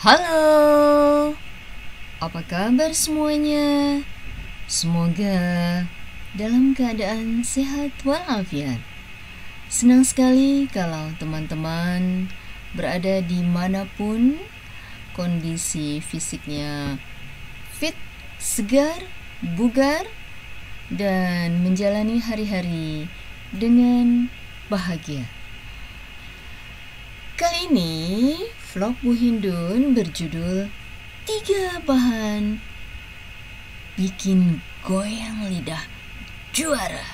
Halo, apa kabar semuanya? Semoga dalam keadaan sehat walafiat. Senang sekali kalau teman-teman berada di manapun, kondisi fisiknya fit, segar, bugar, dan menjalani hari-hari dengan bahagia. Kali ini vlog Bu Hindun berjudul 3 bahan bikin goyang lidah juara.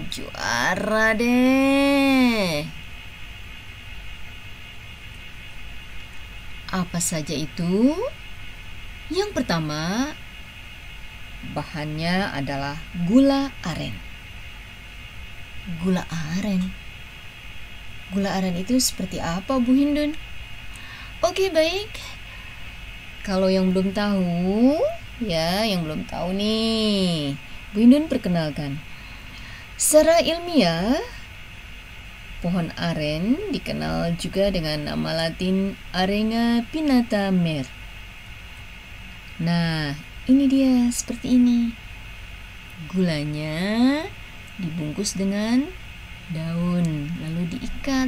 Juara deh. Apa saja itu? Yang pertama, bahannya adalah gula aren. Gula aren. Gula aren itu seperti apa, Bu Hindun? Oke, baik. Kalau yang belum tahu, yang belum tahu nih, Bu Hindun perkenalkan. Secara ilmiah, pohon aren dikenal juga dengan nama latin Arenga pinnata Mer. Nah, ini dia seperti ini. Gulanya dibungkus dengan daun, lalu diikat.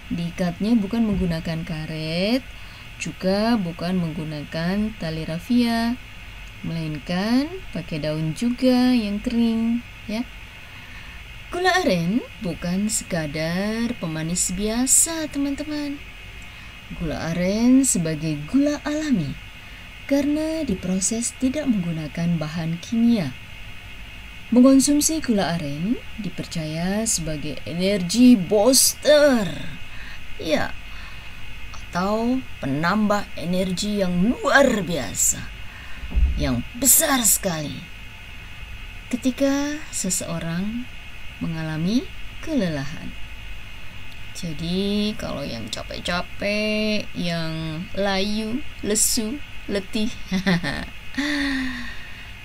Diikatnya bukan menggunakan karet, juga bukan menggunakan tali rafia, melainkan pakai daun juga yang kering, ya. Gula aren bukan sekadar pemanis biasa, teman-teman. Gula aren sebagai gula alami karena diproses tidak menggunakan bahan kimia. Mengonsumsi gula aren dipercaya sebagai energi booster, atau penambah energi yang luar biasa, yang besar sekali ketika seseorang mengalami kelelahan. Jadi kalau yang capek-capek, yang layu, lesu, letih,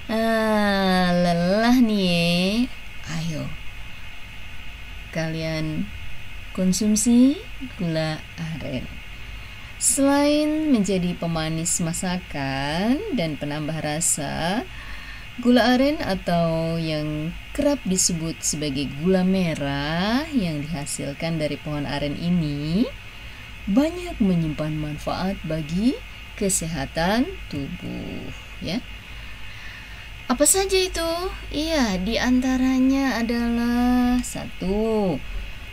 lelah nih, ayo kalian konsumsi gula aren. Selain menjadi pemanis masakan dan penambah rasa, gula aren atau yang kerap disebut sebagai gula merah yang dihasilkan dari pohon aren ini banyak menyimpan manfaat bagi kesehatan tubuh, ya. Apa saja itu? Di antaranya adalah 1.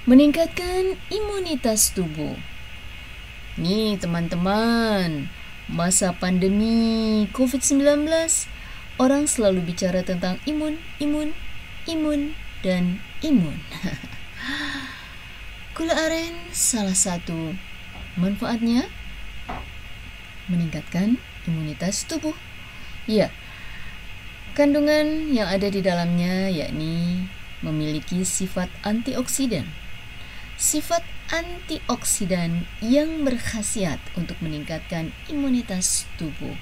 Meningkatkan imunitas tubuh. Nih teman-teman, masa pandemi COVID-19, orang selalu bicara tentang imun, dan imun. Gula aren salah satu manfaatnya meningkatkan imunitas tubuh. Kandungan yang ada di dalamnya yakni memiliki sifat antioksidan. Sifat antioksidan yang berkhasiat untuk meningkatkan imunitas tubuh.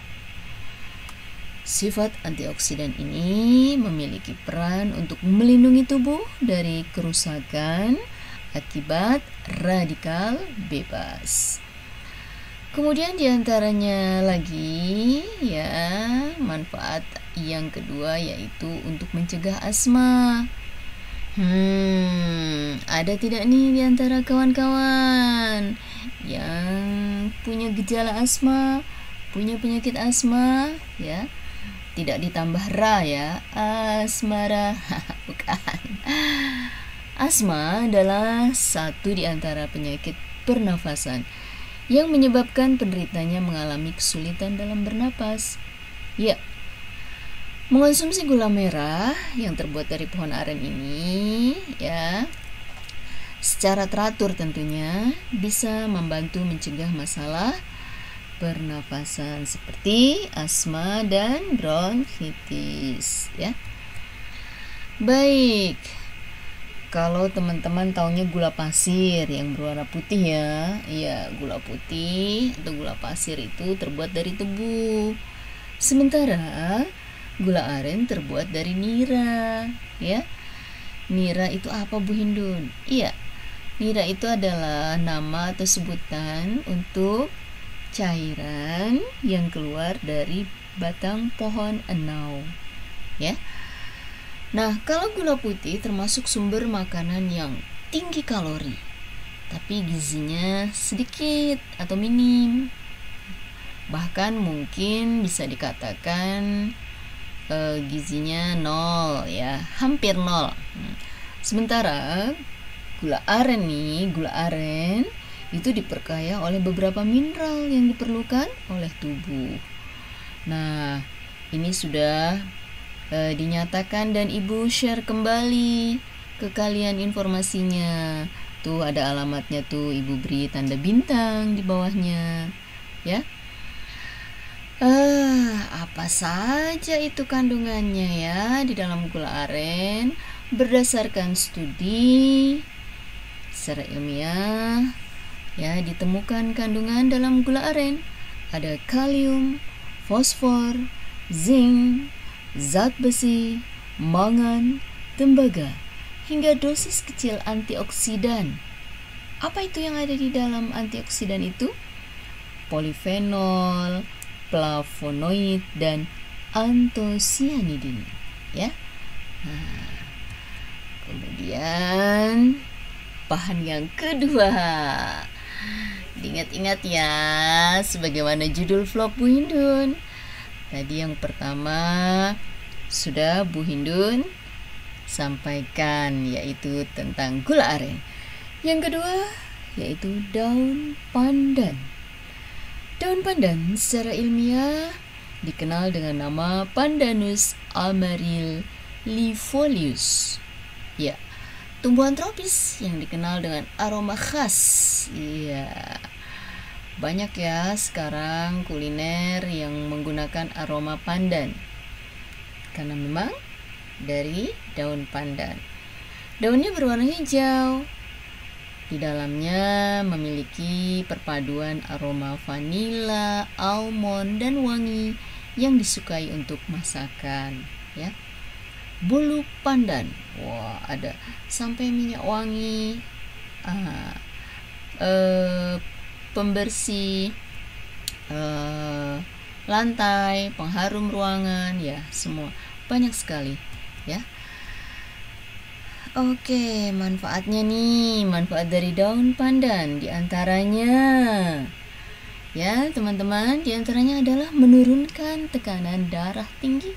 Sifat antioksidan ini memiliki peran untuk melindungi tubuh dari kerusakan akibat radikal bebas. Kemudian diantaranya lagi, manfaat yang kedua yaitu untuk mencegah asma. Ada tidak nih diantara kawan-kawan yang punya gejala asma, punya penyakit asma, Tidak ditambah ra, asmara, bukan. Asma adalah satu di antara penyakit pernafasan yang menyebabkan penderitanya mengalami kesulitan dalam bernapas. Mengonsumsi gula merah yang terbuat dari pohon aren ini, secara teratur tentunya bisa membantu mencegah masalah pernafasan seperti asma dan bronkitis, Baik. Kalau teman-teman taunya gula pasir yang berwarna putih, gula putih atau gula pasir itu terbuat dari tebu. Sementara gula aren terbuat dari nira, Nira itu apa, Bu Hindun? Nira itu adalah nama atau sebutan untuk cairan yang keluar dari batang pohon enau, ya. Nah, kalau gula putih termasuk sumber makanan yang tinggi kalori, tapi gizinya sedikit atau minim. Bahkan mungkin bisa dikatakan gizinya 0, ya, hampir 0. Sementara gula aren itu diperkaya oleh beberapa mineral yang diperlukan oleh tubuh. Nah, ini sudah dinyatakan dan Ibu share kembali ke kalian informasinya. Tuh ada alamatnya tuh, Ibu beri tanda bintang di bawahnya, ya. Apa saja itu kandungannya ya di dalam gula aren berdasarkan studi secara ilmiah, ya, ditemukan kandungan dalam gula aren ada kalium, fosfor, zinc, zat besi, mangan, tembaga, hingga dosis kecil antioksidan. Apa itu yang ada di dalam antioksidan itu? Polifenol, flavonoid, dan antosianidin, ya. Nah, kemudian bahan yang kedua, diingat-ingat ya, sebagaimana judul vlog Bu Hindun. Tadi yang pertama sudah Bu Hindun sampaikan, yaitu tentang gula aren. Yang kedua yaitu daun pandan. Daun pandan secara ilmiah dikenal dengan nama Pandanus amarylifolius. Ya, tumbuhan tropis yang dikenal dengan aroma khas. Iya. Banyak ya sekarang kuliner yang menggunakan aroma pandan. Karena memang dari daun pandan. Daunnya berwarna hijau. Di dalamnya memiliki perpaduan aroma vanila, almond, dan wangi yang disukai untuk masakan, ya. Bulu pandan, wah, ada sampai minyak wangi, pembersih lantai, pengharum ruangan, ya, semua banyak sekali, ya. Oke, manfaatnya nih, manfaat dari daun pandan diantaranya, ya teman-teman, diantaranya adalah menurunkan tekanan darah tinggi.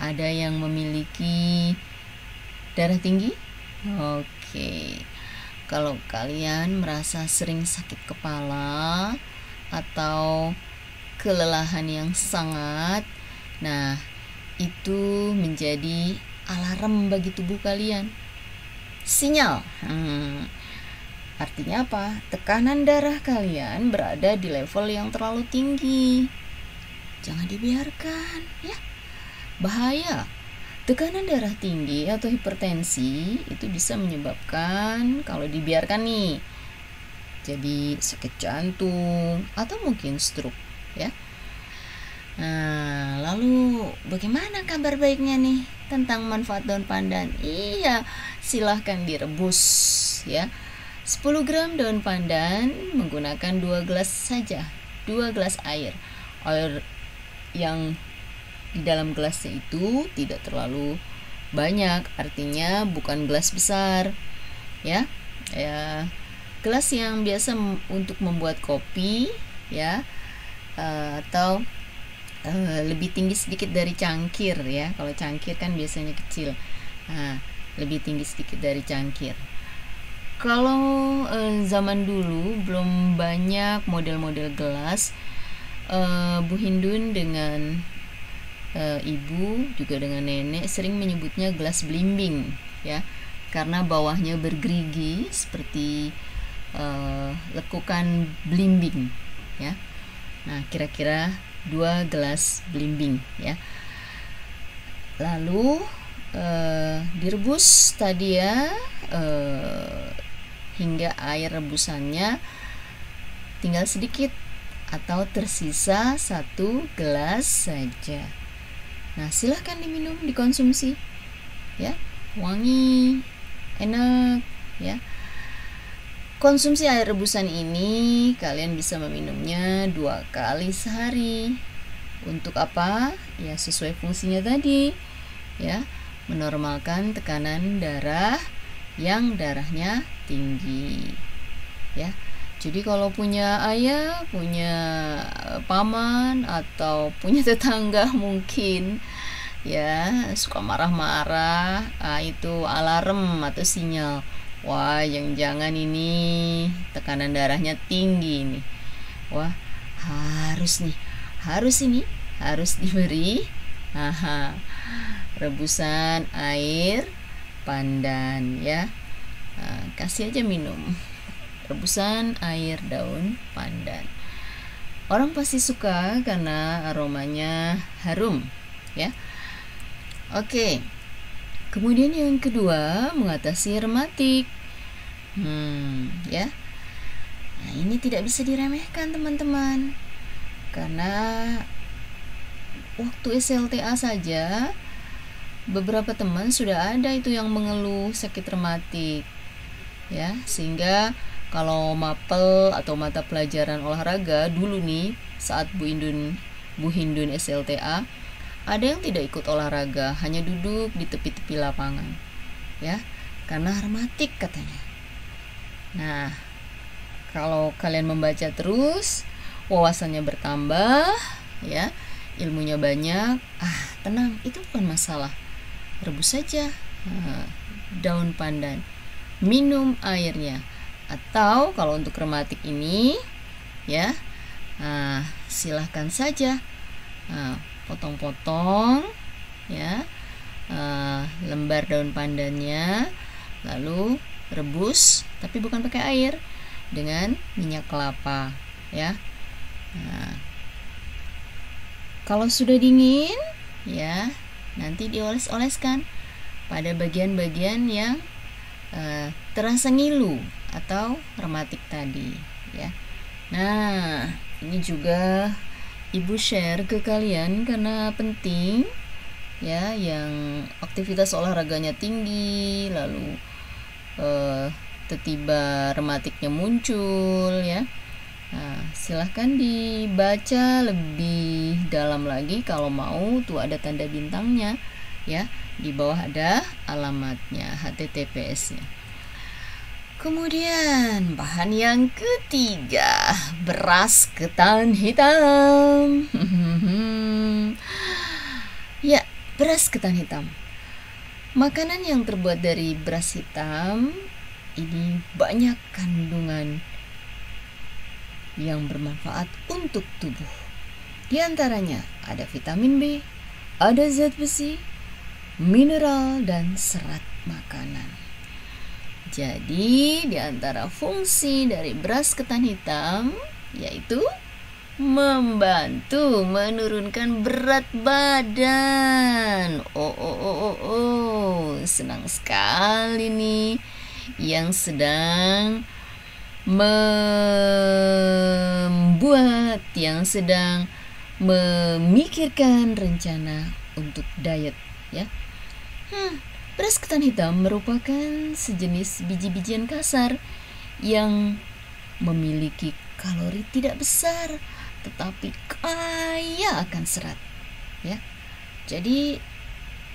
Ada yang memiliki darah tinggi? Oke, kalau kalian merasa sering sakit kepala atau kelelahan yang sangat, nah itu menjadi alarm bagi tubuh kalian, sinyal. Artinya apa? Tekanan darah kalian berada di level yang terlalu tinggi. Jangan dibiarkan, ya. Bahaya. Tekanan darah tinggi atau hipertensi itu bisa menyebabkan, kalau dibiarkan nih, jadi sakit jantung atau mungkin stroke, ya. Nah, lalu bagaimana kabar baiknya nih tentang manfaat daun pandan? Iya, silahkan direbus, ya. 10 gram daun pandan menggunakan 2 gelas saja, 2 gelas air. Air yang di dalam gelasnya itu tidak terlalu banyak, artinya bukan gelas besar, ya. Gelas yang biasa untuk membuat kopi, ya, atau lebih tinggi sedikit dari cangkir, ya. Kalau cangkir kan biasanya kecil, nah, lebih tinggi sedikit dari cangkir. Kalau zaman dulu belum banyak model-model gelas, Bu Hindun dengan ibu juga dengan nenek sering menyebutnya gelas belimbing, ya, karena bawahnya bergerigi seperti lekukan belimbing, ya. Nah, kira-kira 2 gelas belimbing, ya. Lalu direbus tadi, ya, hingga air rebusannya tinggal sedikit atau tersisa 1 gelas saja. Nah, silahkan diminum, dikonsumsi, ya. Wangi, enak, ya. Konsumsi air rebusan ini kalian bisa meminumnya 2 kali sehari. Untuk apa? Ya sesuai fungsinya tadi, ya, menormalkan tekanan darah yang darahnya tinggi, ya. Jadi kalau punya ayah, punya paman, atau punya tetangga mungkin ya suka marah-marah, itu alarm atau sinyal. Wah, jangan ini tekanan darahnya tinggi nih. Wah, harus diberi rebusan air pandan, ya. Kasih aja minum rebusan air daun pandan. Orang pasti suka karena aromanya harum, ya. Oke. Kemudian yang kedua, mengatasi rematik. Ya. Nah, ini tidak bisa diremehkan, teman-teman. Karena waktu SLTA saja beberapa teman sudah ada itu yang mengeluh sakit rematik, ya. Sehingga kalau mapel atau mata pelajaran olahraga dulu nih, saat Bu Hindun SLTA, ada yang tidak ikut olahraga, hanya duduk di tepi-tepi lapangan, ya, karena rematik katanya. Nah, kalau kalian membaca terus, wawasannya bertambah, ya, ilmunya banyak. Tenang, itu bukan masalah. Rebus saja daun pandan, minum airnya. Atau kalau untuk rematik ini, ya, silahkan saja potong-potong, ya, lembar daun pandannya, lalu rebus, tapi bukan pakai air, dengan minyak kelapa, ya. Kalau sudah dingin, ya, nanti dioles-oleskan pada bagian-bagian yang terasa ngilu atau rematik tadi, ya. Nah, ini juga Ibu share ke kalian karena penting, ya, yang aktivitas olahraganya tinggi, lalu tiba-tiba rematiknya muncul, ya. Silahkan dibaca lebih dalam lagi kalau mau, tuh ada tanda bintangnya, ya, di bawah ada alamatnya, HTTPS-nya. Kemudian bahan yang ketiga, beras ketan hitam. Ya, beras ketan hitam. Makanan yang terbuat dari beras hitam ini banyak kandungan yang bermanfaat untuk tubuh. Di antaranya ada vitamin B, ada zat besi, mineral, dan serat makanan. Jadi, di antara fungsi dari beras ketan hitam yaitu membantu menurunkan berat badan. Senang sekali nih yang sedang yang sedang memikirkan rencana untuk diet, ya. Beras ketan hitam merupakan sejenis biji-bijian kasar yang memiliki kalori tidak besar tetapi kaya akan serat, ya. Jadi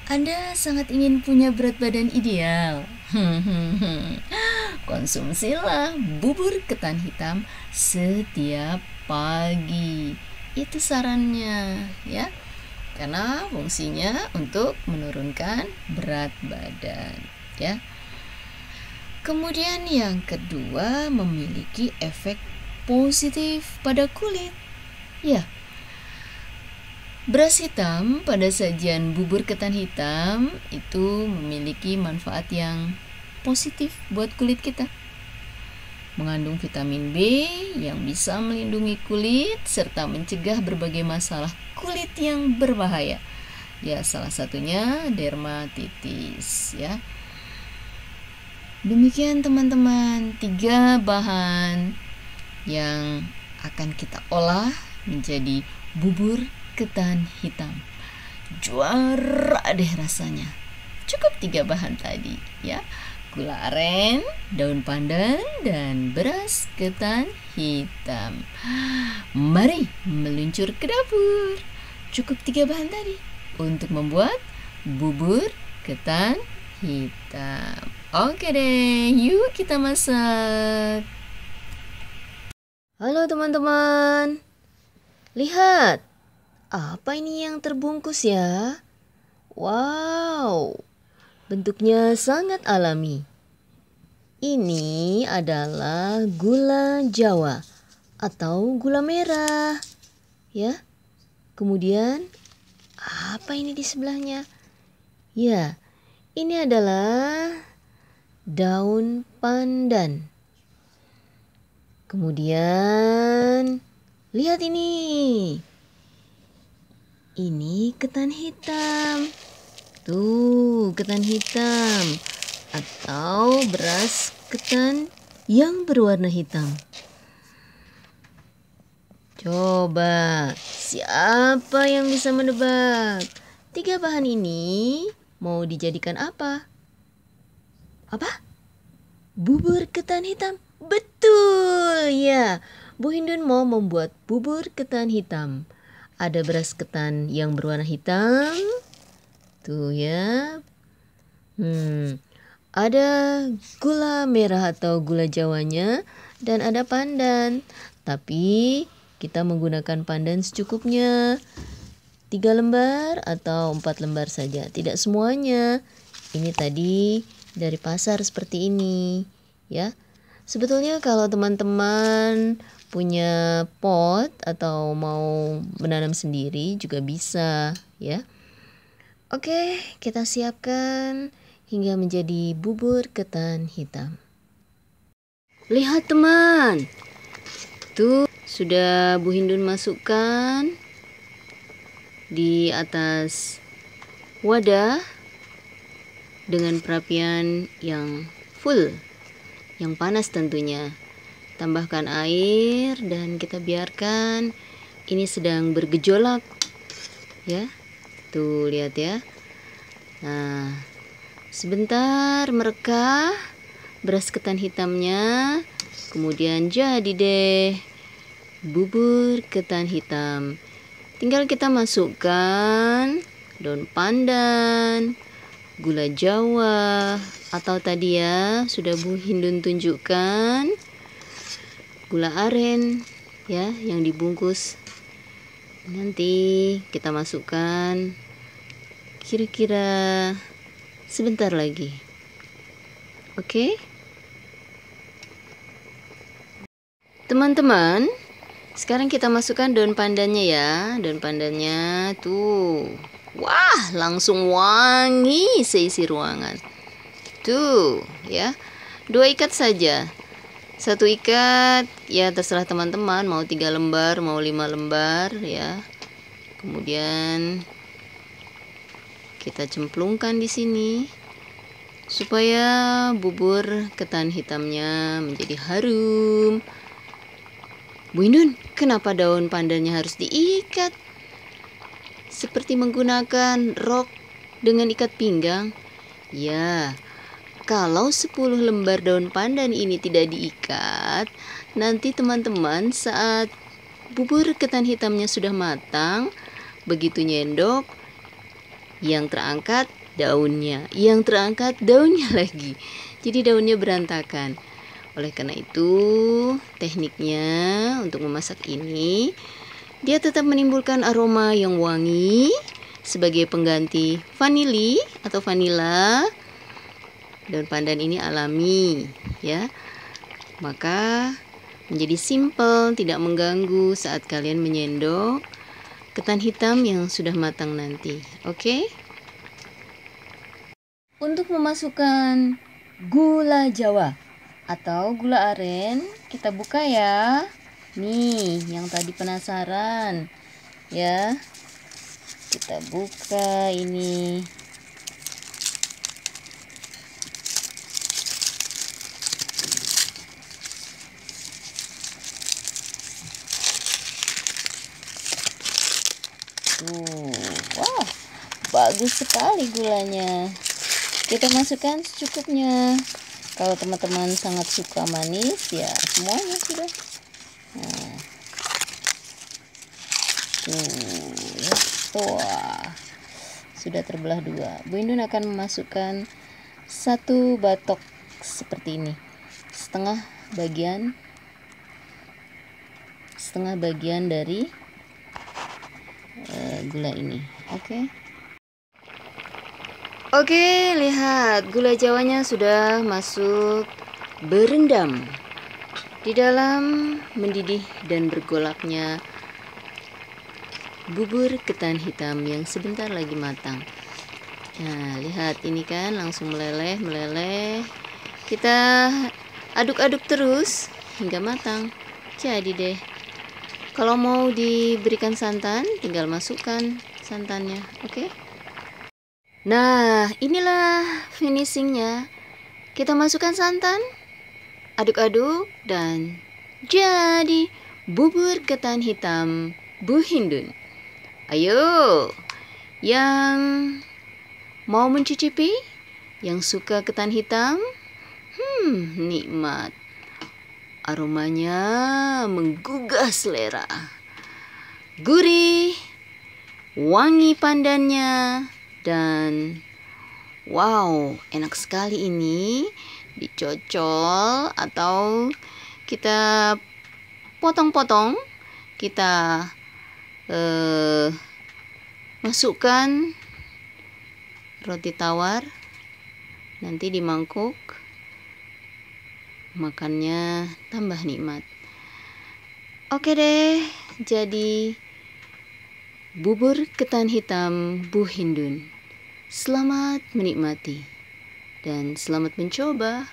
Anda sangat ingin punya berat badan ideal. Konsumsilah bubur ketan hitam setiap pagi. Itu sarannya, ya. Karena fungsinya untuk menurunkan berat badan, ya. Kemudian yang kedua, memiliki efek positif pada kulit. Ya. Beras hitam pada sajian bubur ketan hitam itu memiliki manfaat yang positif buat kulit kita. Mengandung vitamin B yang bisa melindungi kulit serta mencegah berbagai masalah kulit yang berbahaya. Ya, salah satunya dermatitis, ya. Demikian teman-teman, 3 bahan yang akan kita olah menjadi bubur ketan hitam. Juara deh rasanya. Cukup 3 bahan tadi, ya. gula aren, daun pandan, dan beras ketan hitam. Mari meluncur ke dapur. Cukup 3 bahan tadi untuk membuat bubur ketan hitam. Oke deh, yuk kita masak. Halo teman-teman. Lihat, apa ini yang terbungkus ya? Wow, bentuknya sangat alami. Ini adalah gula Jawa atau gula merah, ya. Kemudian, apa ini di sebelahnya? Ya, ini adalah daun pandan. Kemudian, lihat ini. Ini ketan hitam. Tuh, ketan hitam atau beras ketan yang berwarna hitam. Coba, siapa yang bisa menebak? 3 bahan ini mau dijadikan apa? Apa? Bubur ketan hitam? Betul, ya. Bu Hindun mau membuat bubur ketan hitam. Ada beras ketan yang berwarna hitam. Tuh ya. Ada gula merah atau gula Jawanya dan ada pandan. Tapi kita menggunakan pandan secukupnya. 3 lembar atau 4 lembar saja. Tidak semuanya. Ini tadi dari pasar seperti ini, ya. Sebetulnya kalau teman-teman punya pot atau mau menanam sendiri juga bisa, ya. Oke, kita siapkan hingga menjadi bubur ketan hitam. Lihat teman, tuh sudah Bu Hindun masukkan di atas wadah dengan perapian yang full, yang panas tentunya. Tambahkan air dan kita biarkan ini sedang bergejolak, ya. Tuh lihat ya. Nah, sebentar mereka beras ketan hitamnya, kemudian jadi deh bubur ketan hitam. Tinggal kita masukkan daun pandan, gula Jawa, atau tadi ya sudah Bu Hindun tunjukkan gula aren, ya, yang dibungkus. Nanti kita masukkan kira-kira sebentar lagi. Oke? Teman-teman, sekarang kita masukkan daun pandannya ya. Daun pandannya tuh. Wah, langsung wangi seisi ruangan. Tuh, ya. 2 ikat saja. 1 ikat, ya terserah teman-teman mau 3 lembar, mau 5 lembar, ya. Kemudian kita cemplungkan di sini supaya bubur ketan hitamnya menjadi harum. Bu Hindun, kenapa daun pandannya harus diikat? Seperti menggunakan rok dengan ikat pinggang? Ya. Kalau 10 lembar daun pandan ini tidak diikat, nanti teman-teman saat bubur ketan hitamnya sudah matang, begitu nyendok, yang terangkat daunnya lagi. Jadi daunnya berantakan. Oleh karena itu, tekniknya untuk memasak ini, dia tetap menimbulkan aroma yang wangi sebagai pengganti vanili atau vanila. Daun pandan ini alami, ya. Maka menjadi simple, tidak mengganggu saat kalian menyendok ketan hitam yang sudah matang nanti. Oke? Untuk memasukkan gula Jawa atau gula aren, kita buka ya. Nih, yang tadi penasaran, ya. Kita buka ini. Wah, bagus sekali gulanya. Kita masukkan secukupnya. Kalau teman-teman sangat suka manis, ya semuanya sudah. Nah, tuh, ya. Wah, sudah terbelah dua. Bu Indun akan memasukkan satu batok seperti ini, setengah bagian dari gula ini. Oke, lihat gula jawanya sudah masuk berendam di dalam mendidih dan bergolaknya bubur ketan hitam yang sebentar lagi matang. Nah, lihat ini kan langsung meleleh. Kita aduk-aduk terus hingga matang. Jadi deh, kalau mau diberikan santan, tinggal masukkan santannya, oke? Nah, inilah finishingnya. Kita masukkan santan, aduk-aduk, dan jadi bubur ketan hitam Bu Hindun. Ayo, yang mau mencicipi, yang suka ketan hitam, nikmat. Aromanya menggugah selera. Gurih, wangi pandannya, dan wow, enak sekali ini. Dicocol atau kita potong-potong, kita masukkan roti tawar, nanti di mangkuk, makannya tambah nikmat. Oke deh, jadi bubur ketan hitam Bu Hindun. Selamat menikmati dan selamat mencoba.